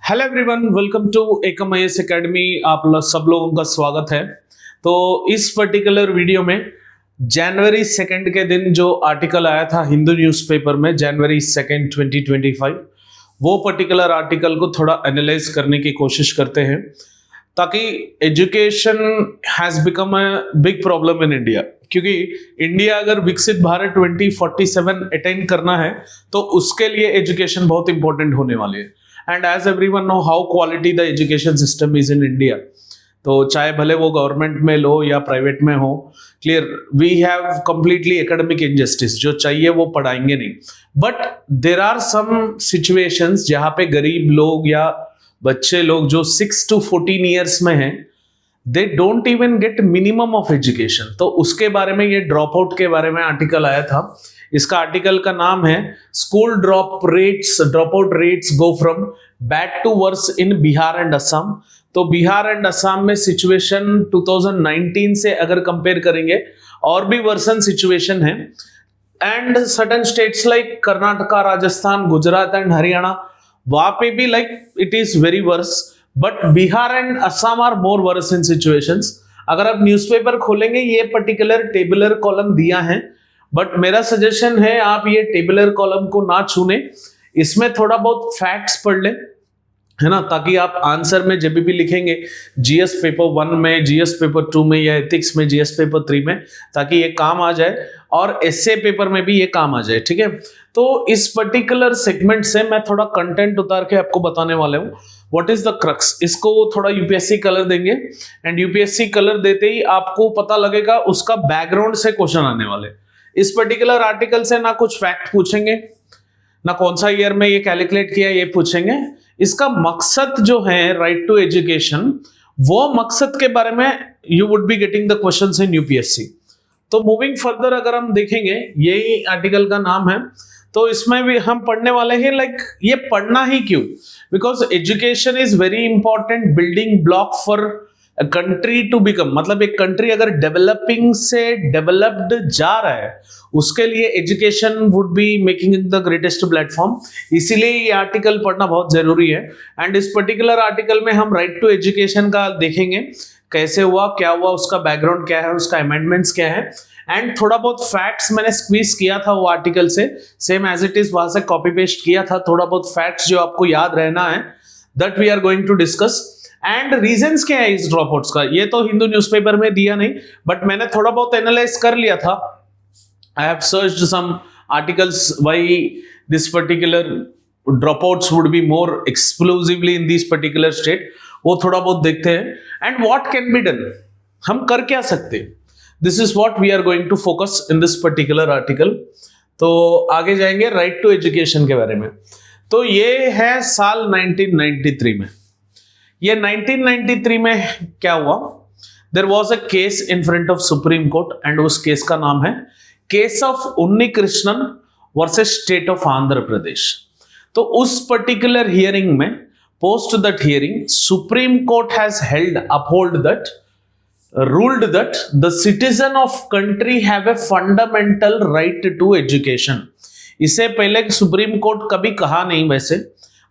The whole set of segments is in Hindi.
Hello everyone, welcome to Ekam IAS academy. आप सब लोगों का स्वागत है। तो इस पर्टिकुलर वीडियो में जनवरी 2 के दिन जो आर्टिकल आया था हिंदू न्यूज़पेपर में, जनवरी 2 2025, वो पर्टिकुलर आर्टिकल को थोड़ा एनालाइज करने की कोशिश करते हैं, ताकि education has become a big problem in India. क्योंकि इंडिया अगर विकसित भारत 2047 अटेन करना है तो उसके लिए एजुकेशन बहुत इंपॉर्टेंट होने वाली है। And as everyone know how quality the education system is in India. तो चाहे भले वो गवर्नमेंट में लो या प्राइवेट में हो, clear we have completely academic injustice. जो चाहिए वो पढ़ाएंगे नहीं। But there are some situations जहाँ पे गरीब लोग या बच्चे लोग जो 6 to 14 ईयर्स में हैं, they don't even get minimum of education. तो उसके बारे में, ये ड्रॉप आउट के बारे में आर्टिकल आया था। इसका आर्टिकल का नाम है school drop out rates go from bad to worse in Bihar and Assam. तो बिहार एंड असम में सिचुएशन 2019 से अगर कंपेयर करेंगे और भी वर्सन सिचुएशन है। And certain states like Karnataka, Rajasthan, Gujarat and Haryana, वहां पे भी like it is very worse. But Bihar and Assam are more worse in situations. अगर आप न्यूज़पेपर खोलेंगे, ये पर्टिकुलर टेबुलर कॉलम दिया है, बट मेरा सजेशन है आप ये टेबुलर कॉलम को ना छूने, इसमें थोड़ा बहुत फैक्ट्स पढ़ लें, है ना, ताकि आप आंसर में जब भी लिखेंगे जीएस पेपर 1 में, जीएस पेपर 2 में या एथिक्स में, जीएस पेपर 3 में, ताकि ये काम आ जाए और एसए पेपर में भी ये काम आ जाए। ठीक है, तो इस पर्टिकुलर सेगमेंट से मैं थोड़ा कंटेंट उतार के आपको बताने वाले हूँ व्हाट इज द क्रक्स। इसको थोड़ा यूपीएससी कलर देंगे एंड यूपीएससी कलर देते ही आपको पता लगेगा उसका बैकग्राउंड से क्वेश्चन आने वाले। इस पर्टिकुलर आर्टिकल से ना कुछ फैक्ट पूछेंगे, ना कौन सा ईयर में ये कैलकुलेट किया ये पूछेंगे। इसका मकसद जो है राइट टू एजुकेशन, वो मकसद के बारे में you would be getting the questions in UPSC. तो मूविंग फर्दर अगर हम देखेंगे, यही आर्टिकल का नाम है, तो इसमें भी हम पढ़ने वाले हैं लाइक ये पढ़ना ही क्यों। Because education is very important building block for country to become. मतलब एक कंट्री अगर डेवलपिंग से डेवलप्ड जा रहा है, उसके लिए education would be making the greatest platform. इसीलिए ये आर्टिकल पढ़ना बहुत जरूरी है। एंड इस पर्टिकुलर आर्टिकल में हम राइट टू एजुकेशन का देखेंगे, कैसे हुआ, क्या हुआ, उसका बैकग्राउंड क्या है, उसका अमेंडमेंट्स क्या है। एंड थोड़ा बहुत फैक्ट्स मैंने स्क्वीज किया था वो आर्टिकल से, सेम एज इट इज वहां से कॉपी पेस्ट किया था। थोड़ा बहुत फैक्ट्स जो आपको याद रहना है, that we are going to discuss. And reasons क्या है इस ड्रॉप आउट्स का, ये तो हिंदू न्यूज़पेपर में दिया नहीं, बट मैंने थोड़ा बहुत एनालाइज कर लिया था। I have searched some articles why this particular drop outs would be more exclusively in this particular state. वो थोड़ा बहुत देखते हैं। And what can be done, हम कर क्या सकते, this is what we are going to focus in this particular article. तो आगे जाएंगे राइट टू एजुकेशन के बारे में। तो ये है साल 1993 में। ये 1993 में क्या हुआ, there was a case in front of Supreme Court and उस केस का नाम है case of Unni Krishnan versus state of Andhra Pradesh. तो उस पर्टिकुलर हियरिंग में, post that hearing, Supreme Court has ruled that the citizen of country have a fundamental right to education. इससे पहले सुप्रीम कोर्ट कभी कहा नहीं वैसे,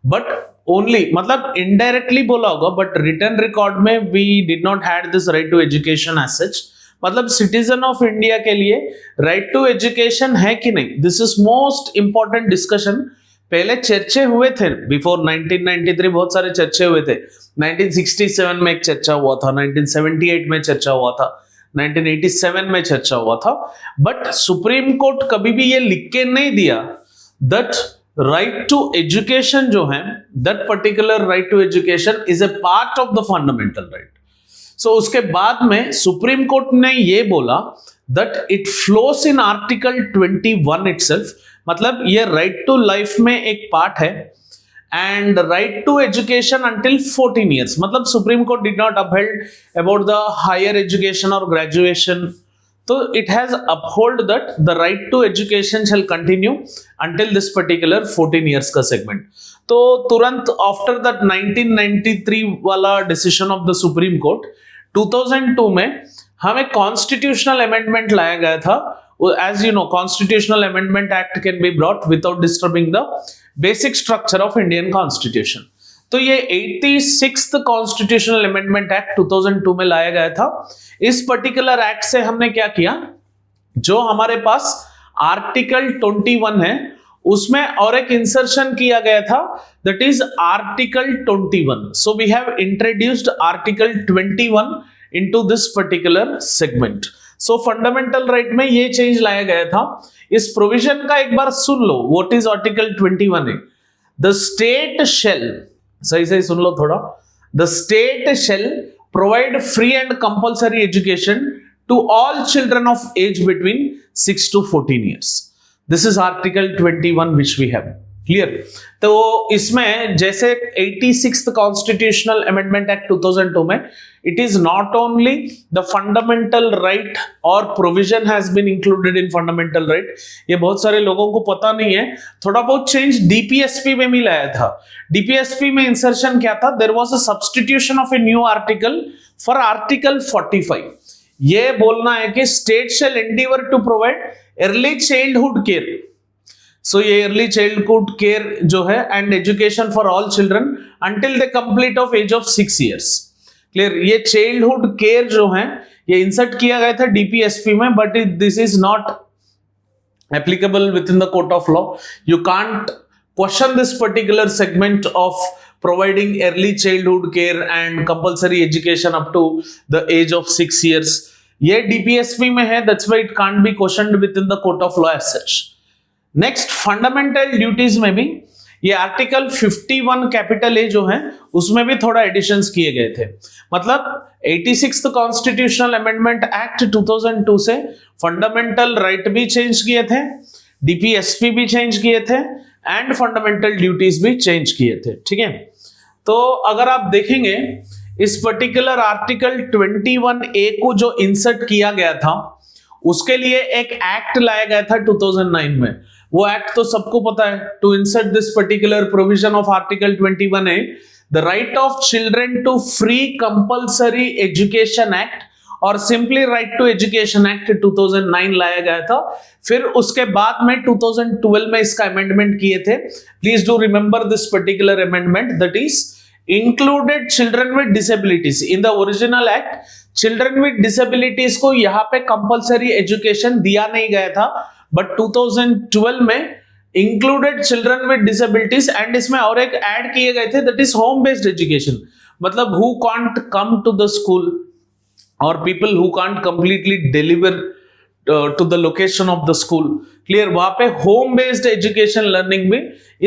बट ओनली मतलब इनडायरेक्टली बोला होगा, बट रिटन रिकॉर्ड में we did not had this right to education as such. मतलब सिटीजन ऑफ इंडिया के लिए राइट टू एजुकेशन है कि नहीं, this is most important discussion. पहले चर्चे हुए थे बिफोर 1993, बहुत सारे चर्चे हुए थे। 1967 में एक चर्चा हुआ था, 1978 में चर्चा हुआ था, 1987 में चर्चा हुआ था। बट सुप्रीम कोर्ट कभी भी ये लिख के नहीं दिया दैट राइट टू एजुकेशन जो है, that particular right to education is a part of the fundamental right. So उसके बाद में सुप्रीम कोर्ट ने ये बोला that it flows in article 21 itself. मतलब ये राइट टू लाइफ में एक पार्ट है and right to education until 14 years. मतलब Supreme Court did not upheld about the higher education और ग्रेजुएशन। तो it has uphold that the right to education shall continue until this particular 14 years का सेगमेंट। तो तुरंत आफ्टर दैट 1993 वाला decision of the supreme court, 2002 में हमें कॉन्स्टिट्यूशनल अमेंडमेंट लाया गया था। As you know, Constitutional Amendment Act can be brought without disturbing the basic structure of Indian Constitution. तो ये 86th कॉन्स्टिट्यूशनल अमेंडमेंट एक्ट 2002 में लाया गया था। इस पर्टिकुलर एक्ट से हमने क्या किया, जो हमारे पास आर्टिकल 21 है उसमें और एक इंसर्शन किया गया था, that is article 21। So we have introduced article 21 into this particular segment. So fundamental right में ये चेंज लाया गया था। इस प्रोविजन का एक बार सुन लो, व्हाट इज आर्टिकल 21 है। द स्टेट शेल, सही सही सुन लो थोड़ा, the state shall provide free and compulsory education to all children of age between 6 to 14 years। This is article 21 which we have. Clear? तो इसमें जैसे 86th कॉन्स्टिट्यूशनल अमेंडमेंट एक्ट 2002 में it is not only the fundamental right और provision has been included in fundamental right, ये बहुत सारे लोगों को पता नहीं है। थोड़ा बहुत चेंज डीपीएसपी में भी लाया था। डीपीएसपी में इंसर्शन क्या था, there was a substitution of a new article for article 45। ये बोलना है कि state shall endeavour to provide early childhood care. So ये अर्ली चाइल्डहुड केयर जो है and education for all children until the complete of age of 6 years। Clear? ये चाइल्डहुड केयर जो है ये इंसर्ट किया गया था डीपीएसपी में, but this is not applicable within the court of law. You can't question this particular segment of providing early childhood care and compulsory education up to the age of 6 years। ये DPSP में है, that's why it can't be questioned within the court of law as such। Next, fundamental duties में भी ये आर्टिकल 51 कैपिटल ए जो है उसमें भी थोड़ा एडिशंस किए गए थे। मतलब 86th कॉन्स्टिट्यूशनल अमेंडमेंट एक्ट 2002 से फंडामेंटल राइट भी चेंज किए थे, डीपीएसपी भी चेंज किए थे एंड फंडामेंटल ड्यूटीज भी चेंज किए थे। ठीक है? तो अगर आप देखेंगे इस पर्टिकुलर आर्टिकल 21A को जो इंसर्ट किया गया था उसके लिए एक एक्ट लाया गया था 2009 में। वो एक्ट तो सबको पता है, to insert this particular provision of article 21A, the right of children to free compulsory education act और simply right to education act 2009 लाया गया था। फिर उसके बाद में 2012 में इसका अमेंडमेंट किए थे। Please do remember this particular amendment, that is included children with disabilities. In the original act children with disabilities को यहाँ पे कंपल्सरी एजुकेशन दिया नहीं गया था, बट 2012 में included children with disabilities and इसमें और एक ऐड किए गए थे, that is home based education. मतलब who can't come to the school or people who can't completely deliver to the location of the school। Clear? वहां पे होम बेस्ड एजुकेशन लर्निंग भी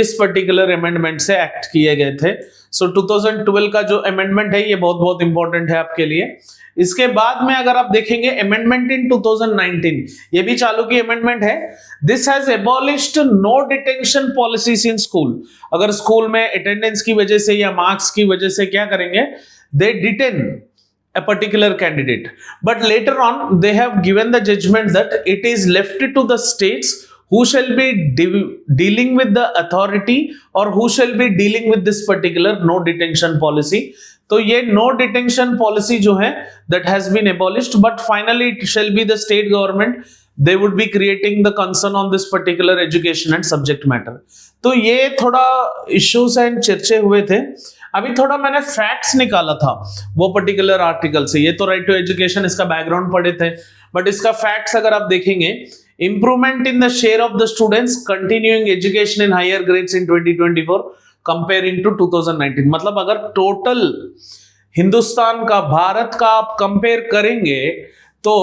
इस पर्टिकुलर अमेंडमेंट से एक्ट किए गए थे। सो 2012 का जो अमेंडमेंट है ये बहुत बहुत इंपॉर्टेंट है आपके लिए। इसके बाद में अगर आप देखेंगे अमेंडमेंट इन 2019, ये भी चालू की अमेंडमेंट है। This has abolished no detention policies in school. अगर स्कूल में अटेंडेंस की वजह से या मार्क्स की वजह से क्या करेंगे, दे detain a particular candidate, but later on they have given the judgment that it is left to the states who shall be dealing with the authority or who shall be dealing with this particular no detention policy। तो ये no detention policy जो है that has been abolished, but finally it shall be the state government, they would be creating the concern on this particular education and subject matter। तो ये थोड़ा issues and चर्चे हुए थे। अभी थोड़ा मैंने फैक्ट्स निकाला था वो पर्टिकुलर आर्टिकल से। ये तो राइट टू एजुकेशन इसका बैकग्राउंड पढ़े थे, बट इसका फैक्ट्स अगर आप देखेंगे, improvement in the share of the students continuing education in higher grades in 2024 comparing to 2019। मतलब अगर टोटल हिंदुस्तान का, भारत का आप कंपेयर करेंगे तो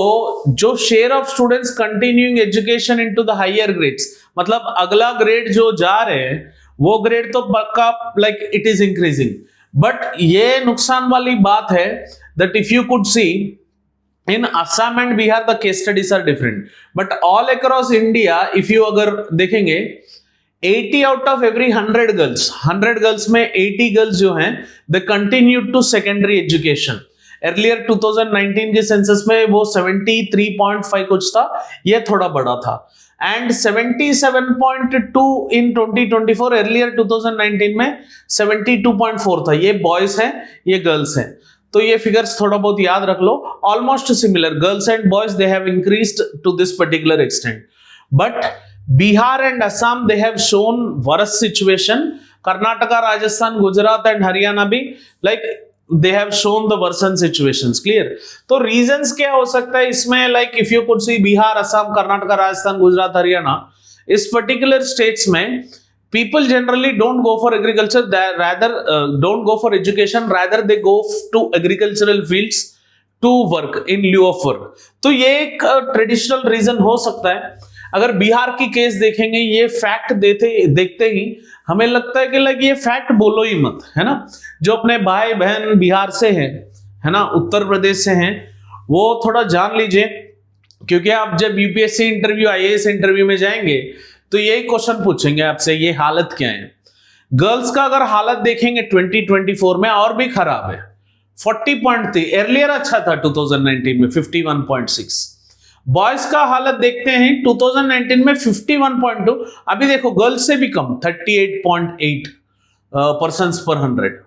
जो share of students continuing education into the higher grades, मतलब अगला ग्रेड जो जा रहे हैं वो ग्रेड तो पक्का like it is increasing. But ये नुकसान वाली बात है that if you could see in Assam and Bihar the case studies are different, but all across India if you अगर देखेंगे 80 आउट ऑफ एवरी 100 गर्ल्स में 80 गर्ल्स जो हैं they continue to secondary education. Earlier 2019 के सेंसस में वो 73.5 कुछ था, ये थोड़ा बड़ा था, एंड 77.2 इन 2024। अर्लियर 2019 में 72.4 था। ये बॉयज हैं, ये गर्ल्स हैं, तो ये फिगर्स थोड़ा बहुत याद रख लो। Almost similar, girls and boys they have increased to this particular extent, but Bihar and Assam they have shown worse situation Karnataka, Rajasthan, Gujarat and Haryana भी like they have shown the worsen situations. Clear? तो रीजंस क्या हो सकता है इसमें, like if you could see Bihar, Assam, Karnataka, Rajasthan, Gujarat, Haryana, इस पर्टिकुलर स्टेट्स में people generally don't go for agriculture, rather don't go for education, rather they go to agricultural fields to work in lieu of work। तो ये एक ट्रेडिशनल रीजन हो सकता है। अगर बिहार की केस देखेंगे, ये फैक्ट देखते ही हमें लगता है कि लाइक ये फैक्ट बोलो ही मत, है ना। जो अपने भाई बहन बिहार से हैं, है ना, उत्तर प्रदेश से हैं, वो थोड़ा जान लीजिए, क्योंकि आप जब यूपीएससी इंटरव्यू, आईएएस इंटरव्यू में जाएंगे तो यही क्वेश्चन पूछेंगे आपसे, ये हालत क्या है। गर्ल्स का अगर हालत देखेंगे 2024 में और भी खराब है, 40.3, एर्लियर अच्छा था 2019 में 51.6। बॉयज का हालत देखते हैं 2019 में 51.2, अभी देखो गर्ल्स से भी कम 38.8 पर्सन्स पर 100।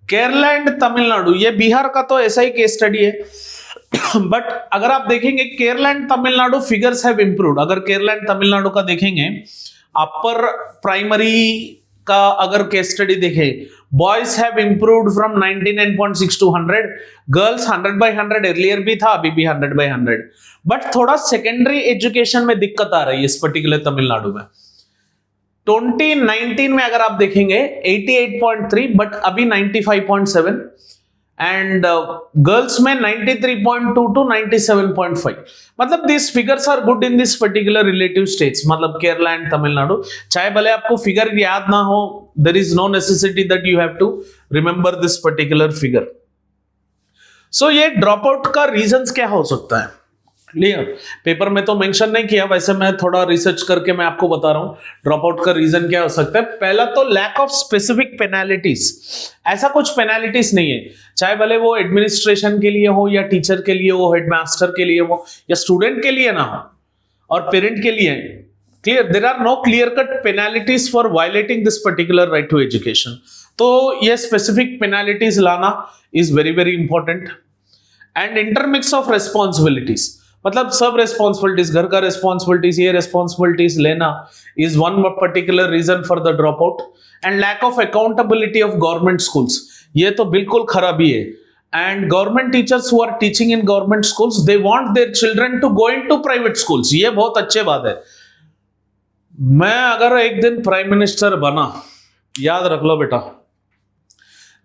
केरला एंड तमिलनाडु, ये बिहार का तो ऐसा ही केस स्टडी है, बट अगर आप देखेंगे Kerala and Tamil Nadu figures have improved. अगर केरला एंड तमिलनाडु का देखेंगे, अपर प्राइमरी का अगर केस स्टडी देखें, boys have improved from 99.6 to 100, girls 100/100 earlier भी था, अभी भी 100/100, बट थोड़ा सेकेंडरी एजुकेशन में दिक्कत आ रही है इस पर्टिकुलर तमिलनाडु में। 2019 में अगर आप देखेंगे 88.3, बट अभी 95.7, एंड गर्ल्स में 93.2 टू 97.5। मतलब this figures are good in this particular relative states, मतलब केरला एंड तमिलनाडु। चाहे भले आपको फिगर याद ना हो, there is no necessity that you have to remember this particular figure. So ये ड्रॉप आउट का रीजंस क्या हो सकता है, क्लियर? पेपर में तो मेंशन नहीं किया, वैसे मैं थोड़ा रिसर्च करके मैं आपको बता रहा हूं ड्रॉप आउट का रीजन क्या हो सकता है। पहला तो लैक ऑफ स्पेसिफिक पेनाल्टीज। ऐसा कुछ पेनाल्टीज नहीं है, चाहे भले वो एडमिनिस्ट्रेशन के लिए हो, या टीचर के लिए हो, हेडमास्टर के लिए हो, या स्टूडेंट के लिए ना हो, और पेरेंट के लिए। Clear? There are no clear cut penalties for violating this particular right to education. तो ये स्पेसिफिक पेनाल्टीज लाना is very very important. And intermix of responsibilities, मतलब सब रेस्पॉन्सिबिलिटीज, घर का रेस्पॉन्सिबिलिटीज, ये रेस्पॉन्सिबिलिटीज लेना is one particular reason for the drop out. And lack of accountability of government schools, ये तो बिल्कुल खराबी है। And government teachers who are teaching in government schools, they want their children to go into private schools. ये बहुत अच्छी बात है। मैं अगर एक दिन प्राइम मिनिस्टर बना, याद रख लो बेटा,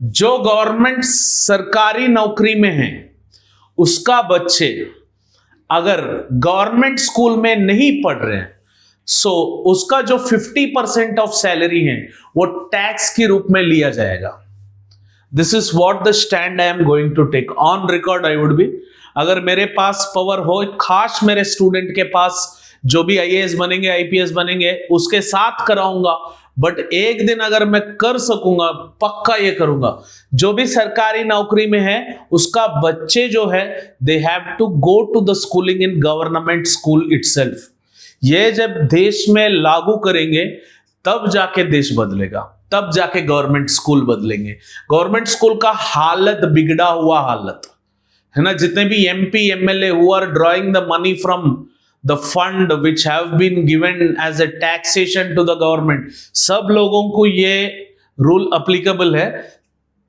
जो गवर्नमेंट सरकारी नौकरी में है उसका बच्चे अगर गवर्नमेंट स्कूल में नहीं पढ़ रहे हैं, सो उसका जो 50% ऑफ सैलरी है वो टैक्स के रूप में लिया जाएगा। This is what the stand I am going to take on record. I would be, अगर मेरे पास पावर हो, खास मेरे स्टूडेंट के पास जो भी आईएएस बनेंगे, आईपीएस बनेंगे, उसके साथ कराऊंगा। बट एक दिन अगर मैं कर सकूंगा, पक्का ये करूंगा, जो भी सरकारी नौकरी में है उसका बच्चे जो है they have to go to the schooling in government school itself. ये जब देश में लागू करेंगे तब जाके देश बदलेगा, तब जाके गवर्नमेंट स्कूल बदलेंगे। गवर्नमेंट स्कूल का हालत बिगड़ा हुआ हालत है ना। जितने भी MP MLA who are drawing the money from the fund which have been given as a taxation to the government, सब लोगों को ये रूल अप्लीकेबल है।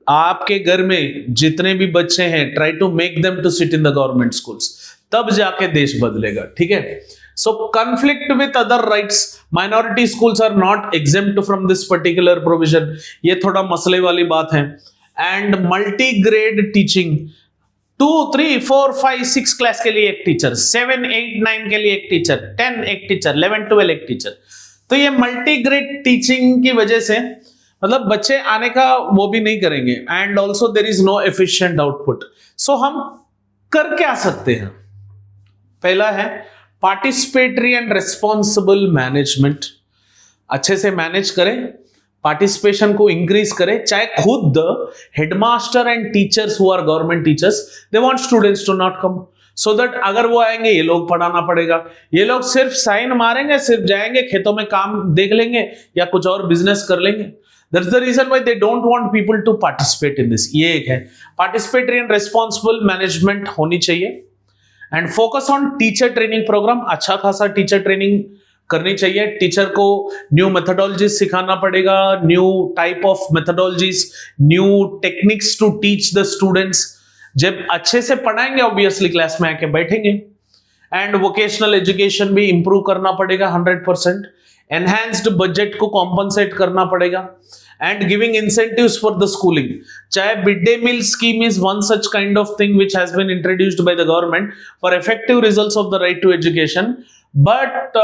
आपके घर में जितने भी बच्चे हैं, try to make them to sit in the government schools, तब जाके देश बदलेगा। ठीक है? So conflict with other rights, minority schools are not exempt from this particular provision, ये थोड़ा मसले वाली बात है। And multi grade teaching, 2, 3, 4, 5, 6 class के लिए एक टीचर, 7, 8, 9 के लिए एक टीचर, 10 एक टीचर, 11, 12 एक टीचर। तो ये मल्टी ग्रेड टीचिंग की वजह से मतलब बच्चे आने का वो भी नहीं करेंगे, and also there is no efficient output. So हम कर क्या सकते हैं? पहला है पार्टिसिपेटरी एंड रिस्पॉन्सिबल मैनेजमेंट। अच्छे से मैनेज करें, पार्टिसिपेशन को इंक्रीज करें। चाहे खुद headmaster and teachers who are government teachers, they want students to not come, so that अगर वो आएंगे ये लोग पढ़ाना पड़ेगा। ये लोग सिर्फ साइन मारेंगे, सिर्फ जाएंगे खेतों में काम देख लेंगे या कुछ और बिजनेस कर लेंगे। That's the reason why they don't want people to participate in this. ये एक है, पार्टिसिपेटरी एंड रिस्पॉन्सिबल मैनेजमेंट होनी चाहिए। And focus on teacher training program, अच्छा खासा टीचर ट्रेनिंग करनी चाहिए। टीचर को न्यू मेथोडोलॉजीज सिखाना पड़ेगा, new type of methodologies, new techniques to teach the students. जब अच्छे से पढ़ाएंगे ऑब्वियसली क्लास में आके बैठेंगे। एंड वोकेशनल एजुकेशन भी इंप्रूव करना पड़ेगा 100%। एनहांस्ड बजट को कॉम्पनसेट करना पड़ेगा and giving incentives for the schooling. चाहे mid day meal scheme is one such kind of thing which has been introduced by the government for effective results of the right to education. But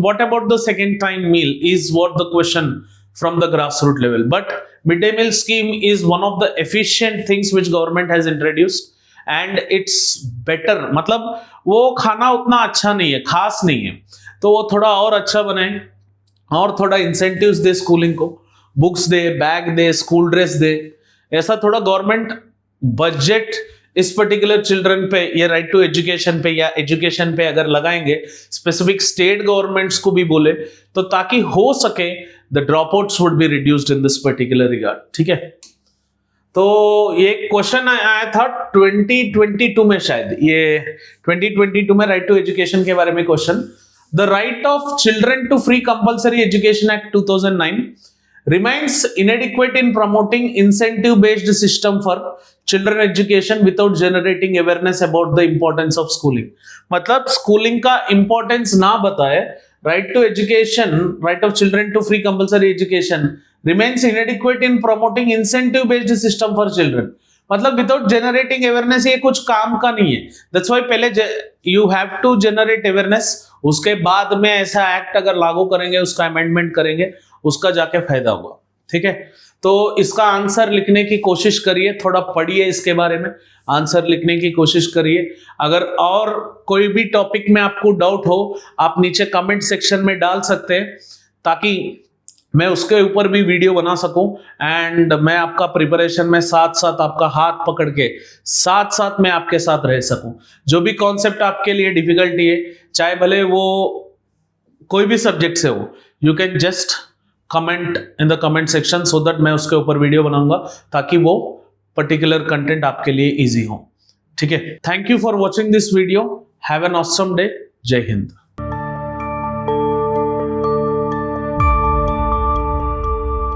what about the second time meal is what the question from the grassroots level. But mid day meal scheme is one of the efficient things which government has introduced and it's better. मतलब वो खाना उतना अच्छा नहीं है, खास नहीं है, तो वो थोड़ा और अच्छा बनाए और थोड़ा इंसेंटिव्स दे स्कूलिंग को, बुक्स दे, बैग दे, स्कूल ड्रेस दे। ऐसा थोड़ा गवर्नमेंट बजट इस पर्टिकुलर चिल्ड्रन पे या राइट टू एजुकेशन पे या एजुकेशन पे अगर लगाएंगे, स्पेसिफिक स्टेट गवर्नमेंट्स को भी बोले तो ताकि हो सके the drop outs would be reduced in this particular regard. ठीक है, तो ये क्वेश्चन आया था 2022 में, शायद ये 2022 में राइट टू एजुकेशन के बारे में question. The right of children to free compulsory education act 2009 remains inadequate in promoting incentive based system for children education without generating awareness about the importance of schooling. मतलब स्कूलिंग का इंपॉर्टेंस ना बताए, right to education, right of children to free compulsory education remains inadequate in promoting incentive based system for children. मतलब विदाउट जनरेटिंग अवेयरनेस ये कुछ काम का नहीं है। दैट्स व्हाई पहले you have to generate awareness, उसके बाद में ऐसा एक्ट अगर लागू करेंगे, उसका अमेंडमेंट करेंगे, उसका जाके फायदा होगा। ठीक है, तो इसका आंसर लिखने की कोशिश करिए, थोड़ा पढ़िए इसके बारे में, आंसर लिखने की कोशिश करिए। अगर और कोई भी टॉपिक में आपको डाउट हो, आप नीचे कमेंट सेक्शन में डाल सकते हैं ताकि मैं उसके ऊपर भी वीडियो बना सकूं एंड मैं आपका प्रिपरेशन में साथ साथ आपका हाथ पकड़ के साथ साथ मैं आपके साथ रह सकूं। जो भी कॉन्सेप्ट आपके लिए डिफिकल्टी है, चाहे भले वो कोई भी सब्जेक्ट से हो, you can just comment in the comment section so that मैं उसके ऊपर वीडियो बनाऊंगा ताकि वो पर्टिकुलर कंटेंट आपके लिए इजी हो। ठीक है, thank you for watching this video, have an awesome day, जय हिंद।